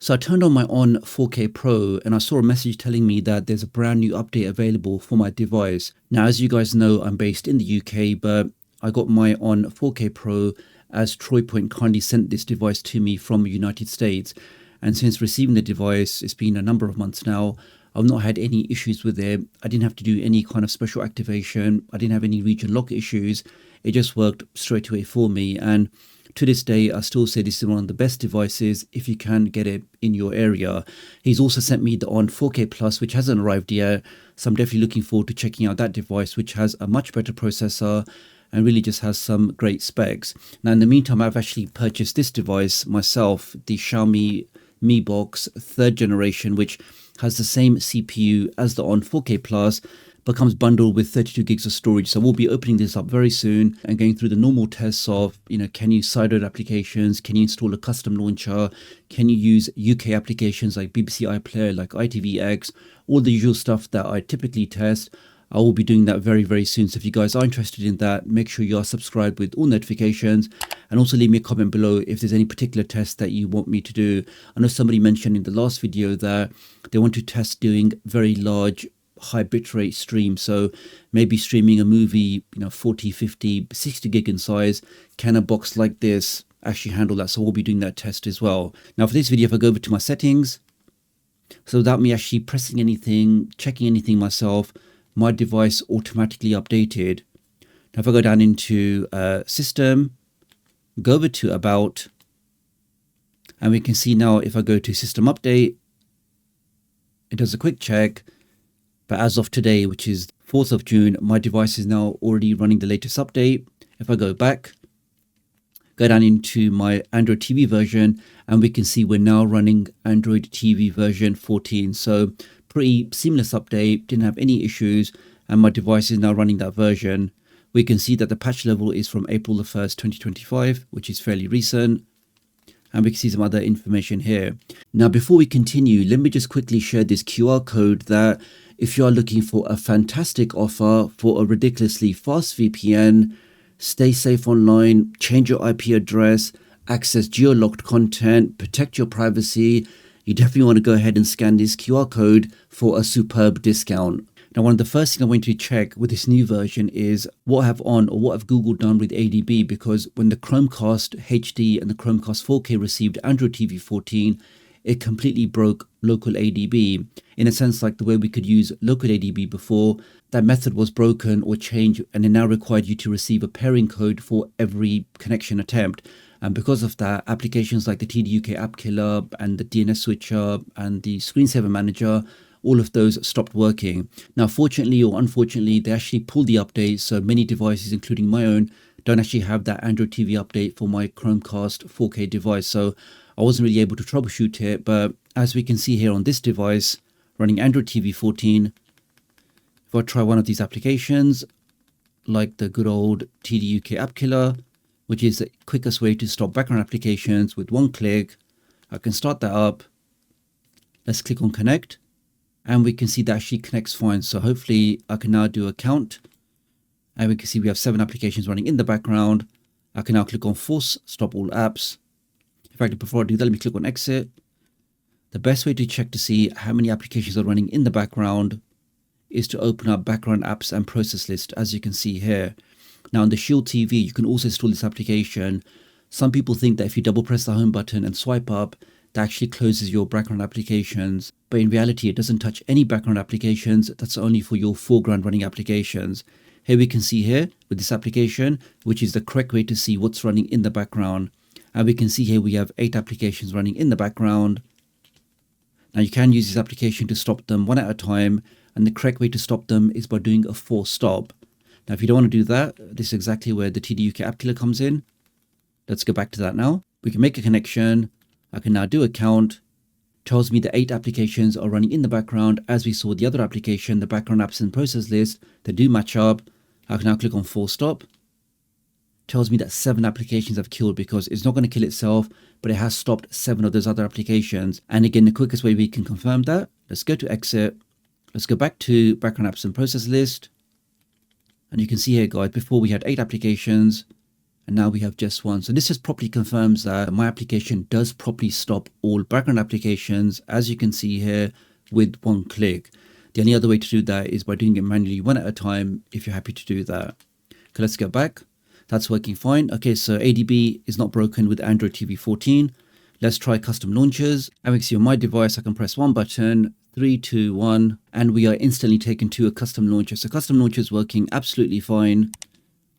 So I turned on my on 4K Pro and I saw a message telling me that there's a brand new update available for my device. Now, as you guys know, I'm based in the UK, but I got my on 4K Pro as Troy Point kindly sent this device to me from the United States. And since receiving the device, it's been a number of months now, I've not had any issues with it. I didn't have to do any kind of special activation. I didn't have any region lock issues. It just worked straight away for me. And to this day, I still say this is one of the best devices if you can get it in your area. He's also sent me the on 4K Plus, which hasn't arrived yet. So I'm definitely looking forward to checking out that device, which has a much better processor and really just has some great specs. Now, in the meantime, I've actually purchased this device myself, the Xiaomi Mi Box 3rd generation, which has the same CPU as the on 4K Plus, but comes bundled with 32 gigs of storage. So we'll be opening this up very soon and going through the normal tests of, can you sideload applications? Can you install a custom launcher? Can you use UK applications like BBC iPlayer, like ITVX, all the usual stuff that I typically test. I will be doing that very, very soon. So if you guys are interested in that, make sure you are subscribed with all notifications, and also leave me a comment below if there's any particular test that you want me to do. I know somebody mentioned in the last video that they want to test doing very large high bitrate streams. So maybe streaming a movie, 40, 50, 60 gig in size. Can a box like this actually handle that? So we'll be doing that test as well. Now for this video, if I go over to my settings, so without me actually pressing anything, checking anything myself, my device automatically updated. Now if I go down into system, go over to about, and we can see now if I go to system update, it does a quick check. But as of today, which is 4th of June, my device is now already running the latest update. If I go back, go down into my Android TV version, and we can see we're now running Android TV version 14. So pretty seamless update, didn't have any issues, and my device is now running that version. We can see that the patch level is from April the 1st, 2025, which is fairly recent. And we can see some other information here. Now, before we continue, let me just quickly share this QR code that if you are looking for a fantastic offer for a ridiculously fast VPN, stay safe online, change your IP address, access geo-locked content, protect your privacy, you definitely want to go ahead and scan this QR code for a superb discount. Now, one of the first things I want to check with this new version is what have Google done with ADB, because when the Chromecast HD and the Chromecast 4K received Android TV 14, it completely broke local ADB. In a sense, like the way we could use local ADB before, that method was broken or changed, and it now required you to receive a pairing code for every connection attempt. And because of that, applications like the TDUK App Killer and the DNS Switcher and the Screensaver Manager, all of those stopped working. Now, fortunately or unfortunately, they actually pulled the update, so many devices, including my own, don't actually have that Android TV update for my Chromecast 4K device. So I wasn't really able to troubleshoot it, but as we can see here on this device, running Android TV 14, if I try one of these applications, like the good old TDUK App Killer, which is the quickest way to stop background applications with one click, I can start that up. Let's click on connect, and we can see that actually connects fine. So hopefully I can now do a count, and we can see we have 7 applications running in the background. I can now click on force stop all apps. In fact, before I do that, let me click on exit. The best way to check to see how many applications are running in the background is to open up background apps and process list, as you can see here. Now on the Shield TV, you can also install this application. Some people think that if you double press the home button and swipe up, that actually closes your background applications. But in reality, it doesn't touch any background applications. That's only for your foreground running applications. Here we can see here with this application, which is the correct way to see what's running in the background. And we can see here we have 8 applications running in the background. Now you can use this application to stop them one at a time, and the correct way to stop them is by doing a force stop. Now if you don't want to do that, this is exactly where the TDUK App Killer comes in. Let's go back to that now. We can make a connection. I can now do a count. Tells me the 8 applications are running in the background. As we saw the other application, the background apps and process list, they do match up. I can now click on force stop. Tells me that 7 applications have killed, because it's not going to kill itself, but it has stopped 7 of those other applications. And again, the quickest way we can confirm that, let's go to exit. Let's go back to background apps and process list. And you can see here, guys, before we had 8 applications, and now we have just one. So this just properly confirms that my application does properly stop all background applications, as you can see here, with one click. The only other way to do that is by doing it manually one at a time, if you're happy to do that. Okay, let's go back. That's working fine. Okay, so ADB is not broken with Android TV 14. Let's try custom launchers. And we can see on my device, I can press one button, 3, 2, 1, and we are instantly taken to a custom launcher. So custom launcher is working absolutely fine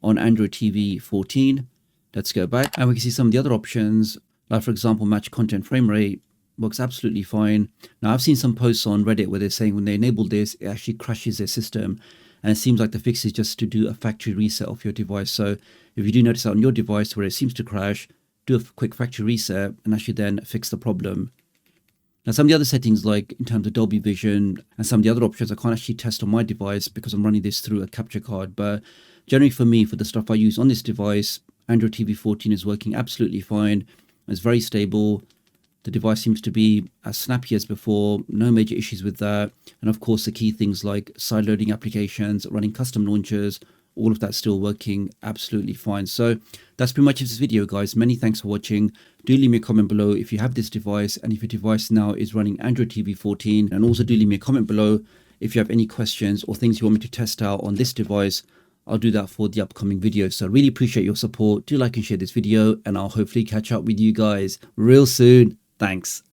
on Android TV 14. Let's go back and we can see some of the other options, like for example, match content frame rate works absolutely fine. Now I've seen some posts on Reddit where they're saying when they enable this, it actually crashes their system. And it seems like the fix is just to do a factory reset of your device. So if you do notice that on your device where it seems to crash, do a quick factory reset and actually then fix the problem. Now, some of the other settings, like in terms of Dolby Vision and some of the other options, I can't actually test on my device because I'm running this through a capture card. But generally for me, for the stuff I use on this device, Android TV 14 is working absolutely fine. It's very stable. The device seems to be as snappy as before, no major issues with that. And of course, the key things like side-loading applications, running custom launchers, all of that still working absolutely fine. So that's pretty much this video, guys. Many thanks for watching. Do leave me a comment below if you have this device and if your device now is running Android TV 14. And also do leave me a comment below if you have any questions or things you want me to test out on this device. I'll do that for the upcoming video. So I really appreciate your support. Do like and share this video and I'll hopefully catch up with you guys real soon. Thanks.